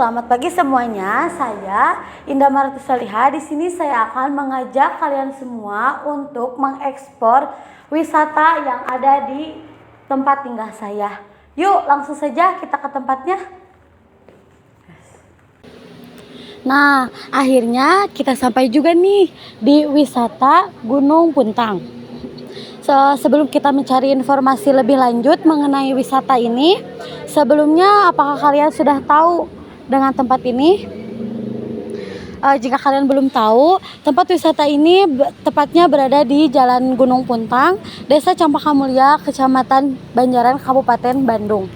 selamat pagi semuanya. Saya Indah Maratu Saliha. Di sini saya akan mengajak kalian semua untuk mengekspor wisata yang ada di tempat tinggal saya. Yuk, langsung saja kita ke tempatnya. Nah, akhirnya kita sampai juga nih di wisata Gunung Puntang. Sebelum kita mencari informasi lebih lanjut mengenai wisata ini, sebelumnya apakah kalian sudah tahu dengan tempat ini? Jika kalian belum tahu, tempat wisata ini tepatnya berada di Jalan Gunung Puntang, Desa Campaka Mulia, Kecamatan Banjaran, Kabupaten Bandung.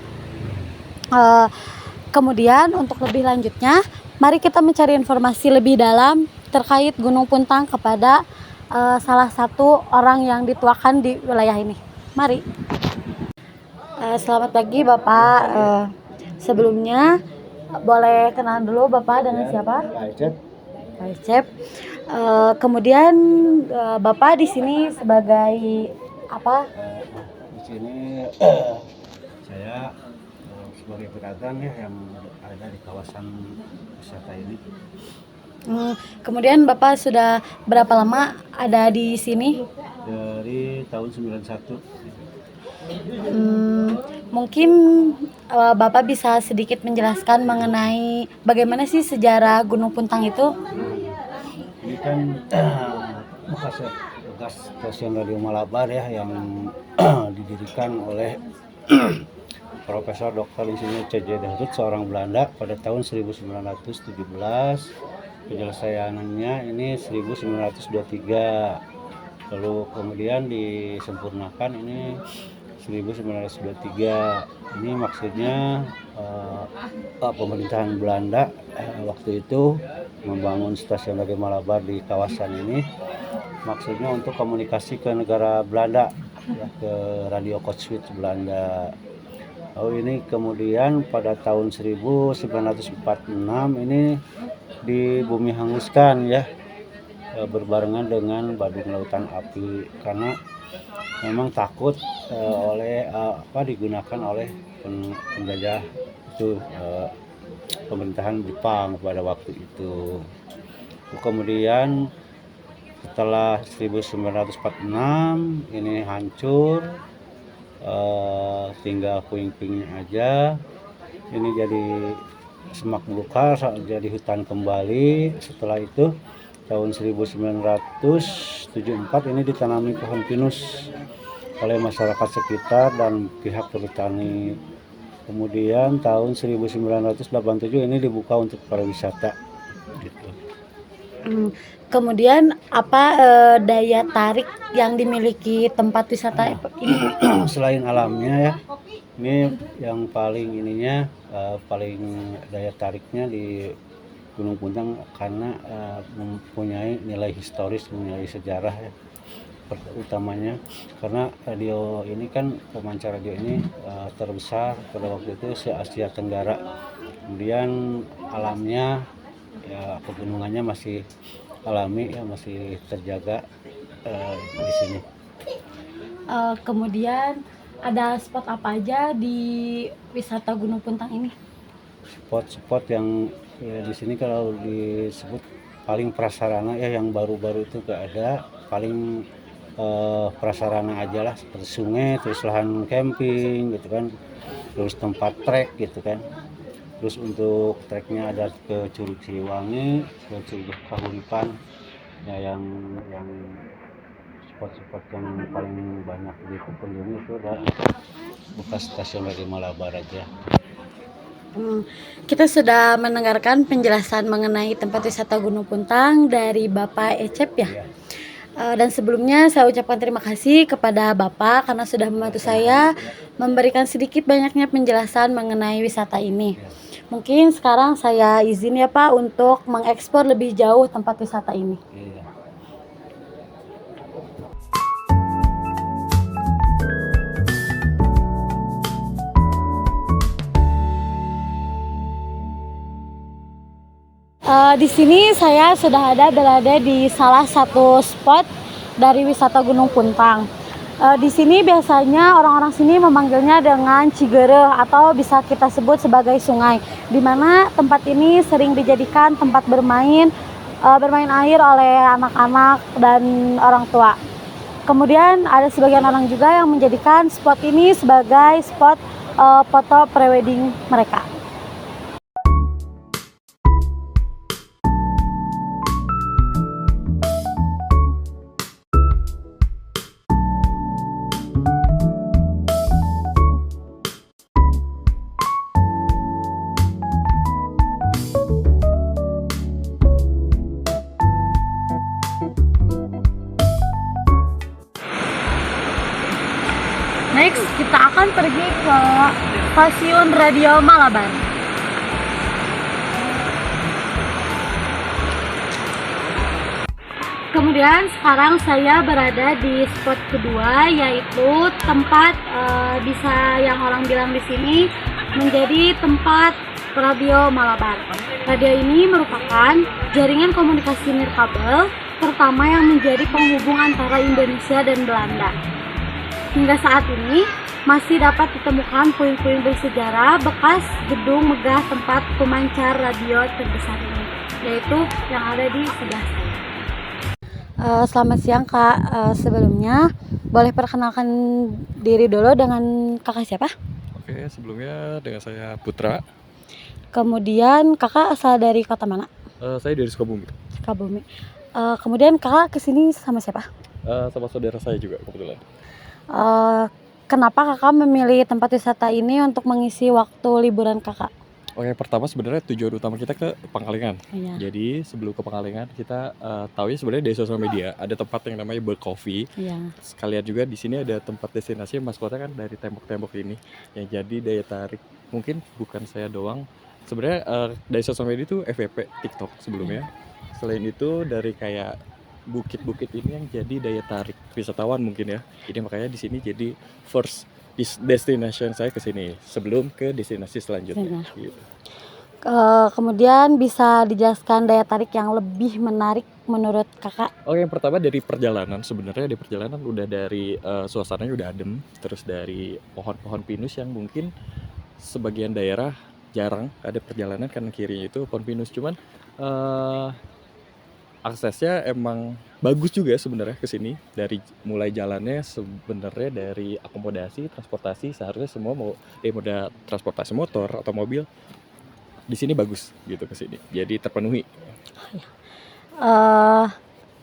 Kemudian untuk lebih lanjutnya, mari kita mencari informasi lebih dalam terkait Gunung Puntang kepada salah satu orang yang dituakan di wilayah ini. Mari. Selamat pagi Bapak. Sebelumnya boleh kenalan dulu Bapak dengan siapa? Pak Ecep. Kemudian Bapak di sini sebagai apa? Di sini saya sebagai pedagang ya yang ada di kawasan wisata ini. Kemudian Bapak sudah berapa lama ada di sini? Dari tahun 91. Mungkin Bapak bisa sedikit menjelaskan mengenai bagaimana sih sejarah Gunung Puntang itu? Ini kan bekas stasiun Radio Malabar ya yang didirikan oleh Profesor Dr. Insinyur C.J. Dahrut, seorang Belanda pada tahun 1917. Penyelesaiannya ini 1923. Lalu kemudian disempurnakan ini 1923. Ini maksudnya pemerintahan Belanda waktu itu membangun stasiun Radio Malabar di kawasan ini, maksudnya untuk komunikasi ke negara Belanda ya, ke Radio Kotswit Belanda. Lalu ini kemudian pada tahun 1946 ini di bumi hanguskan ya, berbarengan dengan Badung Lautan Api karena memang takut digunakan oleh penjajah itu, pemerintahan Jepang pada waktu itu. Kemudian setelah 1946 ini hancur, tinggal puing-puingnya aja. Ini jadi semak belukar, jadi hutan kembali. Setelah itu tahun 1974 ini ditanami pohon pinus oleh masyarakat sekitar dan pihak perhutani. Kemudian tahun 1987 ini dibuka untuk pariwisata gitu. Kemudian apa daya tarik yang dimiliki tempat wisata ini? Selain alamnya ya, ini yang paling paling daya tariknya di Gunung Puntang karena mempunyai nilai historis, mempunyai sejarah ya, utamanya karena radio ini kan, pemancar radio ini terbesar pada waktu itu se-Asia Tenggara. Kemudian alamnya ya, pegunungannya masih alami ya, masih terjaga di sini. Kemudian ada spot apa aja di wisata Gunung Puntang ini? Spot-spot yang ya, di sini kalau disebut paling prasarana ya, yang baru-baru itu gak ada, paling prasarana aja lah, seperti sungai, terus lahan camping gitu kan, terus tempat trek gitu kan. Terus untuk treknya ada ke Curug Siliwangi, ke Curug Kahuripan ya, yang spot-spot yang paling banyak dikunjungi itu ada bekas stasiun Radio Malabar aja. Kita sudah mendengarkan penjelasan mengenai tempat wisata Gunung Puntang dari Bapak Ecep ya. Dan sebelumnya saya ucapkan terima kasih kepada Bapak karena sudah membantu saya memberikan sedikit banyaknya penjelasan mengenai wisata ini. Mungkin sekarang saya izin ya Pak untuk mengekspor lebih jauh tempat wisata ini. Di sini saya sudah berada di salah satu spot dari wisata Gunung Puntang. Di sini biasanya orang-orang sini memanggilnya dengan Cigereh atau bisa kita sebut sebagai sungai, di mana tempat ini sering dijadikan tempat bermain air oleh anak-anak dan orang tua. Kemudian ada sebagian orang juga yang menjadikan spot ini sebagai spot foto prewedding mereka. Next, kita akan pergi ke stasiun Radio Malabar. Kemudian sekarang saya berada di spot kedua, yaitu tempat bisa yang orang bilang di sini menjadi tempat Radio Malabar. Radio ini merupakan jaringan komunikasi nirkabel pertama yang menjadi penghubung antara Indonesia dan Belanda. Hingga saat ini masih dapat ditemukan puing-puing bersejarah bekas gedung megah tempat pemancar radio terbesar ini, yaitu yang ada di sebelah saya. Selamat siang Kak, sebelumnya boleh perkenalkan diri dulu dengan kakak siapa? Oke, sebelumnya dengan saya Putra. Kemudian kakak asal dari kota mana? Saya dari Sukabumi. Sukabumi. Kemudian kakak kesini sama siapa? Sama saudara saya juga kebetulan. Kenapa kakak memilih tempat wisata ini untuk mengisi waktu liburan kakak? Oke, pertama sebenarnya tujuan utama kita ke Pangalengan. Iya. Jadi sebelum ke Pangalengan kita tahu ya sebenarnya dari sosial media ada tempat yang namanya Bird Coffee. Iya. Sekalian juga di sini ada tempat destinasi maskotnya kan dari tembok-tembok ini yang jadi daya tarik. Mungkin bukan saya doang. Sebenarnya dari sosial media itu FYP TikTok sebelumnya. Selain itu dari kayak bukit-bukit ini yang jadi daya tarik wisatawan mungkin ya. Jadi makanya di sini jadi first destination saya ke sini sebelum ke destinasi selanjutnya. Gitu. Kemudian bisa dijelaskan daya tarik yang lebih menarik menurut kakak? Oke, yang pertama dari perjalanan. Sebenarnya di perjalanan udah dari suasananya udah adem, terus dari pohon-pohon pinus yang mungkin sebagian daerah jarang ada perjalanan karena kirinya itu pohon pinus. Cuman aksesnya emang bagus juga sebenarnya ke sini. Dari mulai jalannya sebenarnya dari akomodasi, transportasi seharusnya semua mau moda transportasi motor atau mobil di sini bagus gitu ke sini. Jadi terpenuhi.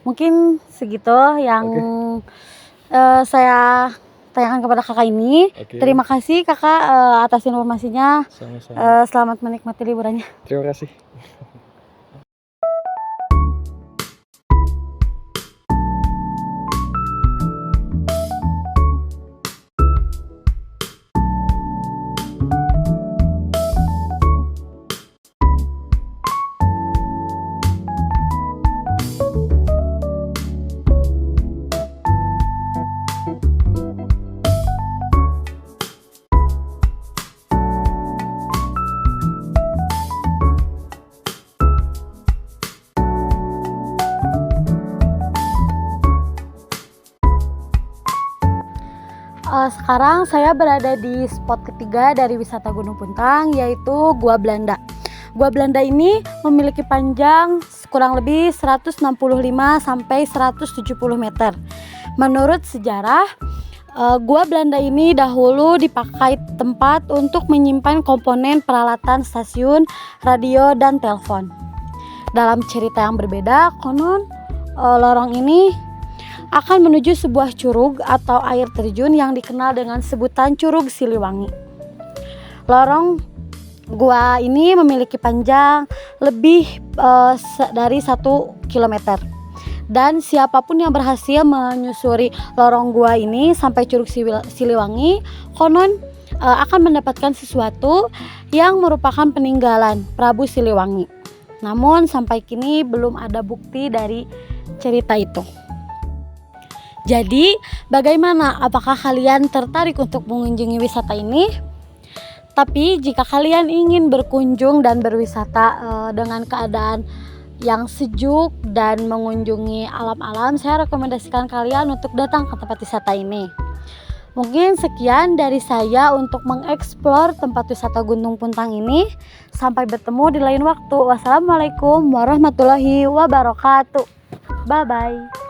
Mungkin segitu yang saya tanyakan kepada kakak ini. Oke. Terima kasih kakak atas informasinya. Sama-sama. Selamat menikmati liburannya. Terima kasih. Sekarang saya berada di spot ketiga dari wisata Gunung Puntang, yaitu Gua Belanda. Gua Belanda ini memiliki panjang kurang lebih 165 sampai 170 meter. Menurut sejarah, Gua Belanda ini dahulu dipakai tempat untuk menyimpan komponen peralatan stasiun, radio, dan telepon. Dalam cerita yang berbeda, konon lorong ini akan menuju sebuah curug atau air terjun yang dikenal dengan sebutan Curug Siliwangi. Lorong gua ini memiliki panjang lebih dari 1 km. Dan siapapun yang berhasil menyusuri lorong gua ini sampai Curug Siliwangi, konon akan mendapatkan sesuatu yang merupakan peninggalan Prabu Siliwangi. Namun sampai kini belum ada bukti dari cerita itu. Jadi, bagaimana? Apakah kalian tertarik untuk mengunjungi wisata ini? Tapi jika kalian ingin berkunjung dan berwisata dengan keadaan yang sejuk dan mengunjungi alam-alam, saya rekomendasikan kalian untuk datang ke tempat wisata ini. Mungkin sekian dari saya untuk mengeksplor tempat wisata Gunung Puntang ini. Sampai bertemu di lain waktu. Wassalamualaikum warahmatullahi wabarakatuh. Bye bye.